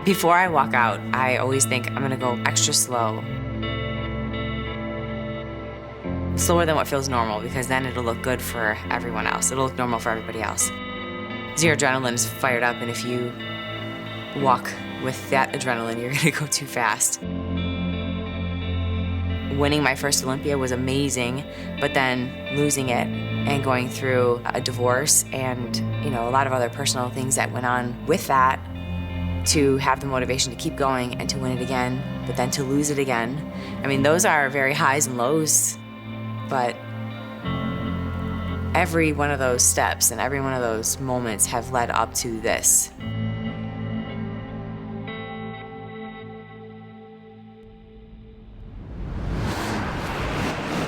Before I walk out, I always think I'm gonna go extra slow. Slower than what feels normal, because then it'll look good for everyone else. It'll look normal for everybody else. So your adrenaline's fired up, and if you walk with that adrenaline, you're gonna go too fast. Winning my first Olympia was amazing, but then losing it and going through a divorce and, you know, a lot of other personal things that went on with that, to have the motivation to keep going and to win it again, but then to lose it again. I mean, those are very highs and lows, but every one of those steps and every one of those moments have led up to this.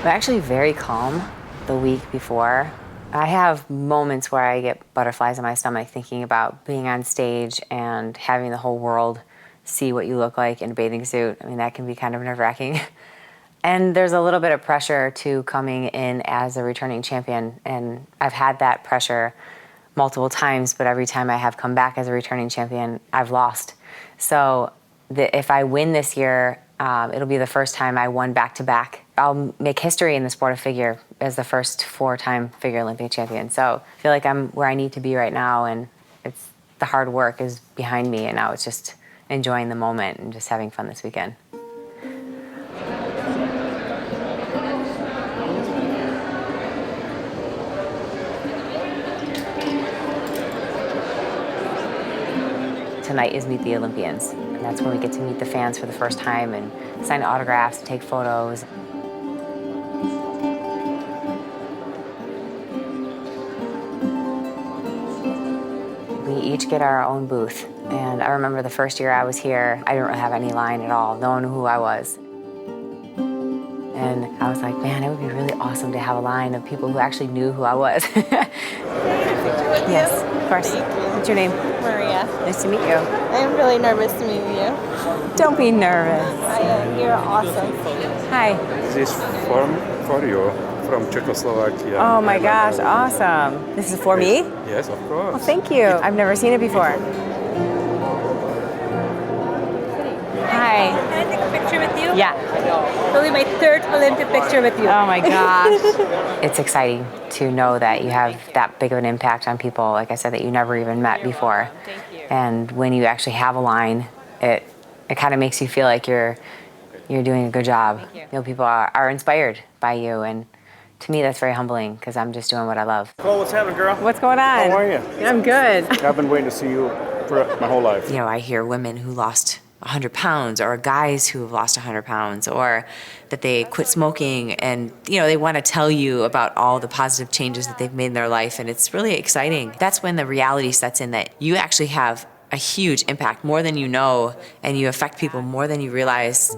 I'm actually very calm the week before. I have moments where I get butterflies in my stomach thinking about being on stage and having the whole world see what you look like in a bathing suit. I mean, that can be kind of nerve-wracking. And there's a little bit of pressure to coming in as a returning champion, and I've had that pressure multiple times, but every time I have come back as a returning champion, I've lost. So if I win this year, it'll be the first time I won back-to-back. I'll make history in the sport of figure as the first 4-time figure Olympic champion. So I feel like I'm where I need to be right now, and it's the hard work is behind me, and now it's just enjoying the moment and just having fun this weekend. Tonight is Meet the Olympians, and that's when we get to meet the fans for the first time and sign autographs, take photos. We each get our own booth, and I remember the first year I was here, I didn't really have any line at all. No one knew who I was. And I was like, man, it would be really awesome to have a line of people who actually knew who I was. Yes, of course. What's your name? Maria. Nice to meet you. I'm really nervous to meet you. Don't be nervous. I am. You're awesome. Hi. This form for you from Czechoslovakia. Oh my gosh, awesome. This is for me? Yes, of course. Well, thank you. I've never seen it before. Hi. Can I take a picture with you? Yeah. It'll be my third Olympic picture with you. Oh my gosh. It's exciting to know that you have that big of an impact on people, like I said, that you never even met before. Thank you. And when you actually have a line, it kind of makes you feel like you're doing a good job. Thank you. You know, people are inspired by you, and to me that's very humbling because I'm just doing what I love. Nicole, what's happening, girl? What's going on? How are you? I'm good. I've been waiting to see you for my whole life. You know, I hear women who lost 100 pounds, or guys who have lost 100 pounds, or that they quit smoking, and you know, they want to tell you about all the positive changes that they've made in their life, and it's really exciting. That's when the reality sets in that you actually have a huge impact, more than you know, and you affect people more than you realize.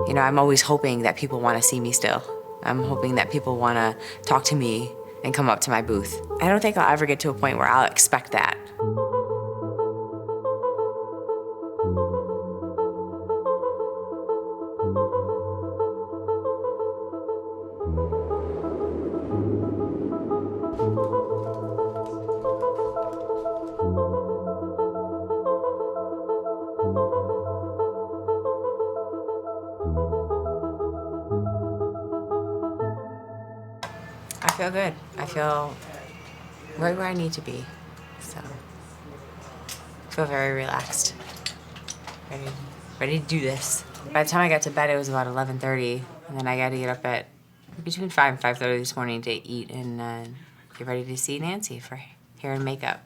You know, I'm always hoping that people want to see me still. I'm hoping that people want to talk to me and come up to my booth. I don't think I'll ever get to a point where I'll expect that. I feel good. I feel right where I need to be. So I feel very relaxed. Ready to do this. By the time I got to bed, it was about 11:30, and then I got to get up at between 5 and 5:30 this morning to eat and get ready to see Nancy for hair and makeup.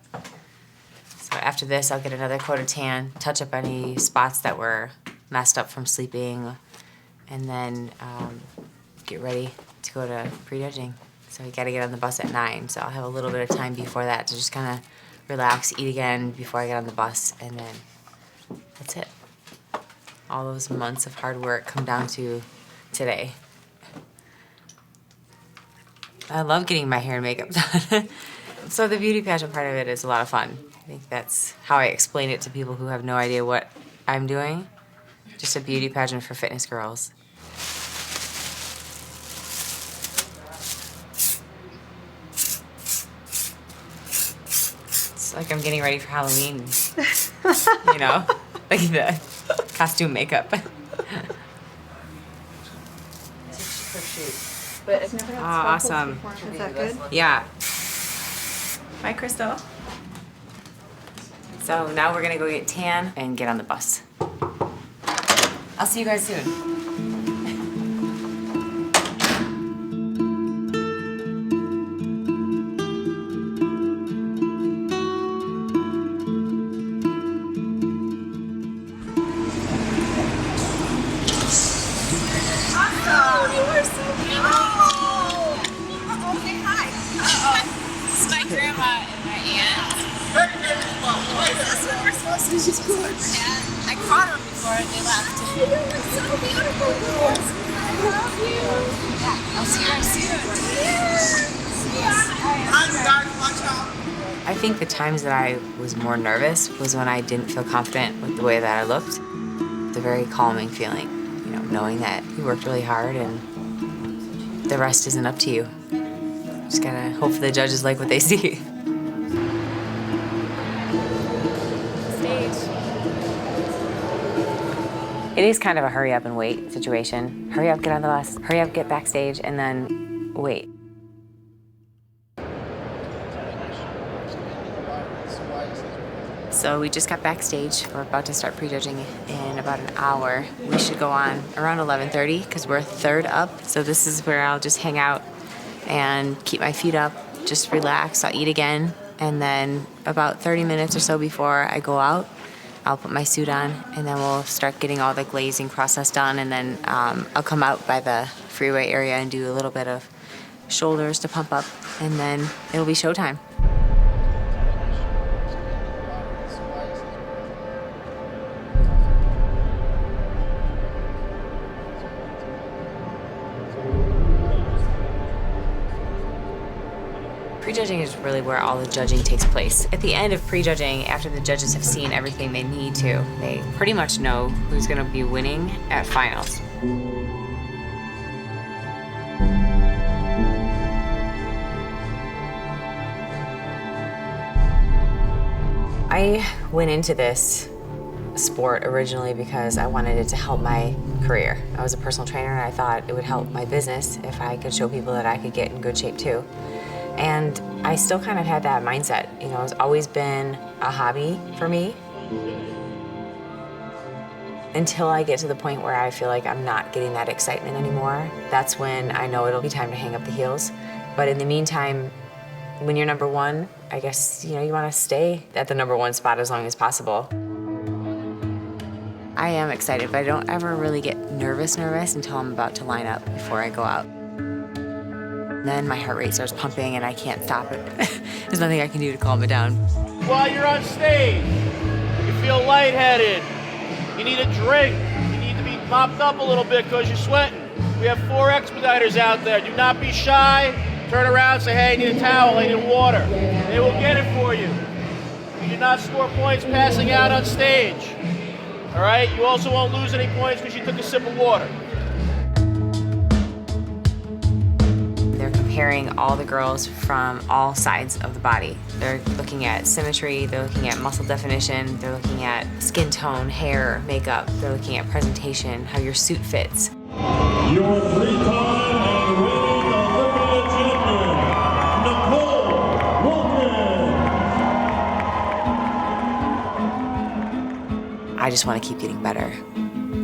So after this, I'll get another coat of tan, touch up any spots that were messed up from sleeping, and then get ready to go to Prejudging. So we got to get on the bus at 9, so I'll have a little bit of time before that to just kind of relax, eat again before I get on the bus, and then that's it. All those months of hard work come down to today. I love getting my hair and makeup done. So the beauty pageant part of it is a lot of fun. I think that's how I explain it to people who have no idea what I'm doing. Just a beauty pageant for fitness girls. It's like I'm getting ready for Halloween. You know, like the costume makeup. Oh, awesome. Is that good? Yeah. Bye, Crystal. So now we're gonna go get tan and get on the bus. I'll see you guys soon. I caught them before they left. You look so beautiful, girls. I love you. Yeah, I'll see you guys soon. I think the times that I was more nervous was when I didn't feel confident with the way that I looked. It's a very calming feeling, you know, knowing that you worked really hard and the rest isn't up to you. Just gotta hope the judges like what they see. It is kind of a hurry up and wait situation. Hurry up, get on the bus. Hurry up, get backstage, and then wait. So we just got backstage. We're about to start prejudging in about an hour. We should go on around 11:30 because we're third up. So this is where I'll just hang out and keep my feet up, just relax. I'll eat again. And then about 30 minutes or so before I go out, I'll put my suit on, and then we'll start getting all the glazing process done, and then I'll come out by the freeway area and do a little bit of shoulders to pump up, and then it'll be showtime. Prejudging is really where all the judging takes place. At the end of prejudging, after the judges have seen everything they need to, they pretty much know who's gonna be winning at finals. I went into this sport originally because I wanted it to help my career. I was a personal trainer and I thought it would help my business if I could show people that I could get in good shape too. And I still kind of had that mindset. You know, it's always been a hobby for me until I get to the point where I feel like I'm not getting that excitement anymore. That's when I know it'll be time to hang up the heels. But in the meantime, when you're number one, I guess, you know, you want to stay at the number one spot as long as possible. I am excited, but I don't ever really get nervous until I'm about to line up before I go out. Then my heart rate starts pumping and I can't stop it. There's nothing I can do to calm it down. While you're on stage, you feel lightheaded, you need a drink, you need to be mopped up a little bit because you're sweating. We have 4 expediters out there. Do not be shy. Turn around and say, hey, I need a towel, I need water. They will get it for you. You do not score points passing out on stage. All right? You also won't lose any points because you took a sip of water. Comparing all the girls from all sides of the body. They're looking at symmetry, they're looking at muscle definition, they're looking at skin tone, hair, makeup, they're looking at presentation, how your suit fits. Your 3-time and reigning Olympia champion, Nicole Wilkins. I just want to keep getting better.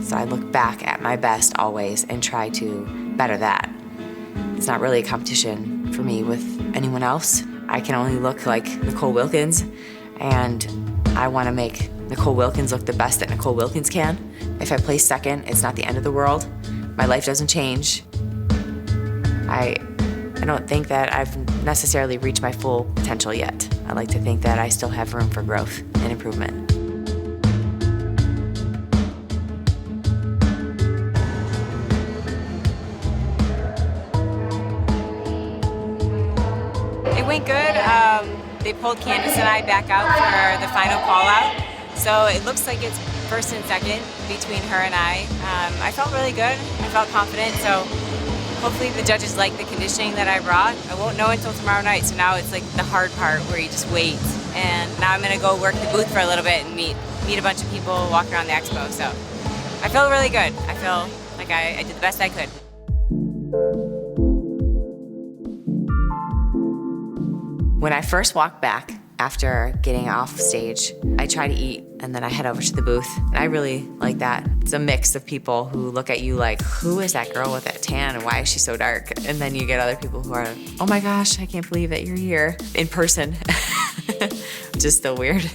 So I look back at my best always and try to better that. It's not really a competition for me with anyone else. I can only look like Nicole Wilkins, and I want to make Nicole Wilkins look the best that Nicole Wilkins can. If I place second, it's not the end of the world. My life doesn't change. I don't think that I've necessarily reached my full potential yet. I like to think that I still have room for growth and improvement. Went good. They pulled Candace and I back out for the final call out. So it looks like it's first and second between her and I. I felt really good. I felt confident. So hopefully the judges like the conditioning that I brought. I won't know until tomorrow night. So now it's like the hard part where you just wait and now I'm gonna go work the booth for a little bit and meet a bunch of people, walk around the expo. So I feel really good. I feel like I did the best I could. When I first walked back after getting off stage, I try to eat and then I head over to the booth. And I really like that. It's a mix of people who look at you like, who is that girl with that tan and why is she so dark? And then you get other people who are, oh my gosh, I can't believe that you're here in person. Just so weird.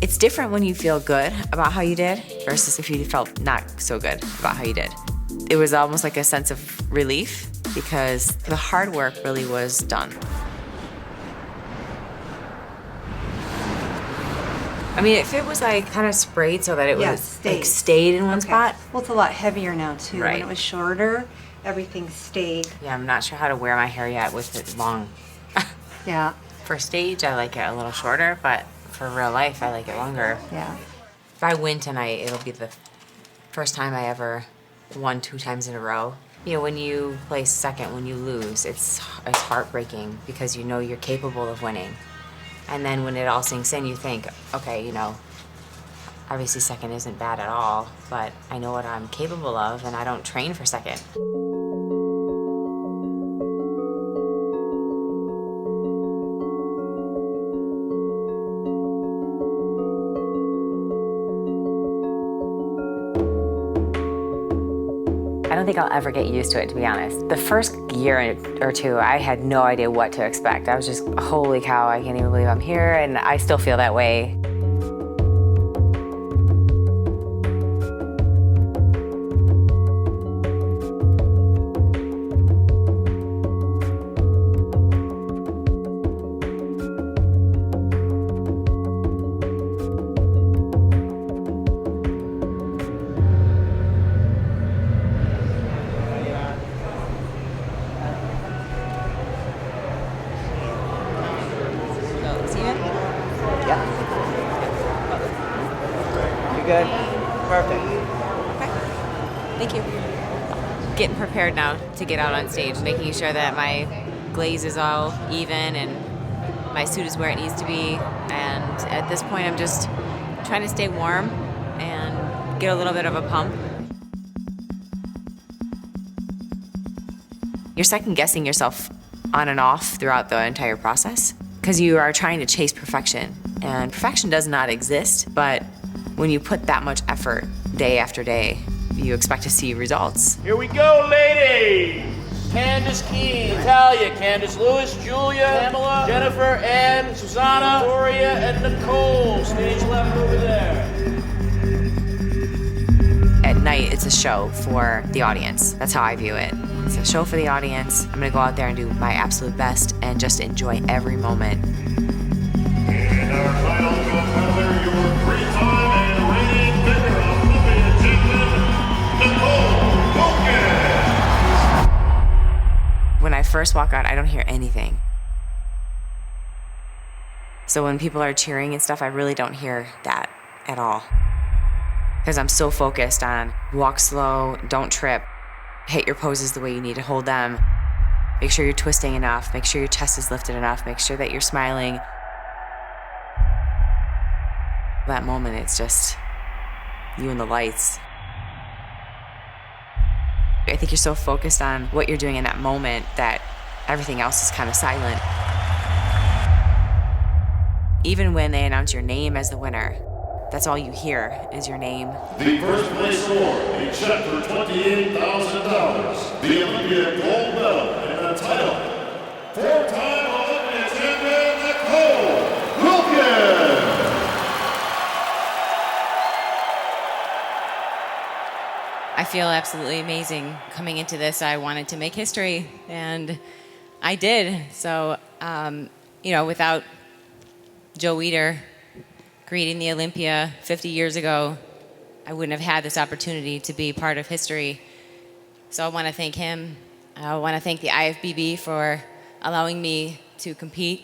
It's different when you feel good about how you did versus if you felt not so good about how you did. It was almost like a sense of relief because the hard work really was done. I mean, if it was like kind of sprayed so that it was like stayed in one spot. Well, it's a lot heavier now too. Right. When it was shorter, everything stayed. Yeah, I'm not sure how to wear my hair yet with it long. Yeah. For stage, I like it a little shorter, but for real life, I like it longer. Yeah. If I win tonight, it'll be the first time I ever won 2 times in a row. You know, when you place second, when you lose, it's heartbreaking because you know you're capable of winning. And then when it all sinks in, you think, okay, you know, obviously second isn't bad at all, but I know what I'm capable of and I don't train for second. I don't think I'll ever get used to it, to be honest. The first year or two, I had no idea what to expect. I was just, holy cow, I can't even believe I'm here, and I still feel that way. Good. Perfect. Okay. Thank you. Getting prepared now to get out on stage, making sure that my glaze is all even and my suit is where it needs to be. And at this point, I'm just trying to stay warm and get a little bit of a pump. You're second guessing yourself on and off throughout the entire process because you are trying to chase perfection. And perfection does not exist, but when you put that much effort day after day, you expect to see results. Here we go, ladies! Candace Keen, Natalia, Candace Lewis, Julia, Pamela, Jennifer, Ann, Susanna, Victoria, and Nicole. Stage left over there. At night, it's a show for the audience. That's how I view it. It's a show for the audience. I'm gonna go out there and do my absolute best and just enjoy every moment. And our final competitor, your 3-time and reigning winner of Olympia champion, Nicole Wilkins. When I first walk out, I don't hear anything. So when people are cheering and stuff, I really don't hear that at all. Because I'm so focused on walk slow, don't trip, hit your poses the way you need to hold them, make sure you're twisting enough, make sure your chest is lifted enough, make sure that you're smiling. That moment, it's just you and the lights. I think you're so focused on what you're doing in that moment that everything else is kind of silent. Even when they announce your name as the winner, that's all you hear is your name. The first place award, a check for $28,000. The Olympia gold medal and a title. 4-time Olympia champion, Nicole Wilkins. I feel absolutely amazing. Coming into this, I wanted to make history, and I did. So, without Joe Weider creating the Olympia 50 years ago, I wouldn't have had this opportunity to be part of history. So I want to thank him. I want to thank the IFBB for allowing me to compete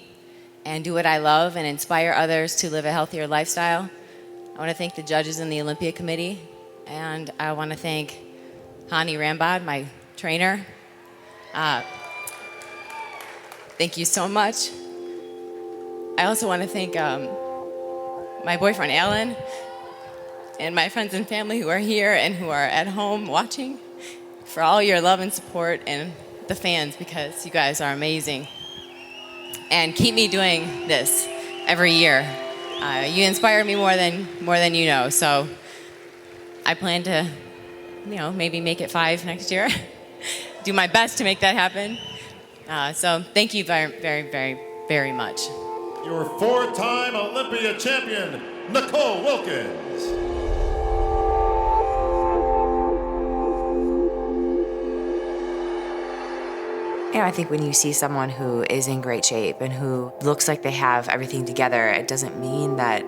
and do what I love and inspire others to live a healthier lifestyle. I want to thank the judges in the Olympia Committee, and I want to thank Hani Rambod, my trainer. Thank you so much. I also want to thank my boyfriend, Alan, and my friends and family who are here and who are at home watching for all your love and support, and the fans, because you guys are amazing. And keep me doing this every year. You inspire me more than you know, so I plan to, maybe make it 5 next year. Do my best to make that happen. So thank you very, very, very, very much. Your 4-time Olympia champion, Nicole Wilkins. I think when you see someone who is in great shape and who looks like they have everything together, it doesn't mean that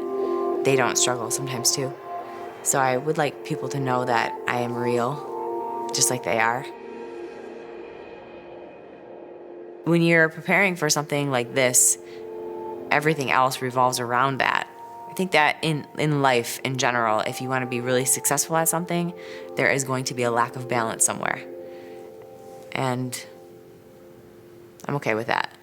they don't struggle sometimes too. So I would like people to know that I am real, just like they are. When you're preparing for something like this, everything else revolves around that. I think that in life in general, if you want to be really successful at something, there is going to be a lack of balance somewhere. And I'm okay with that.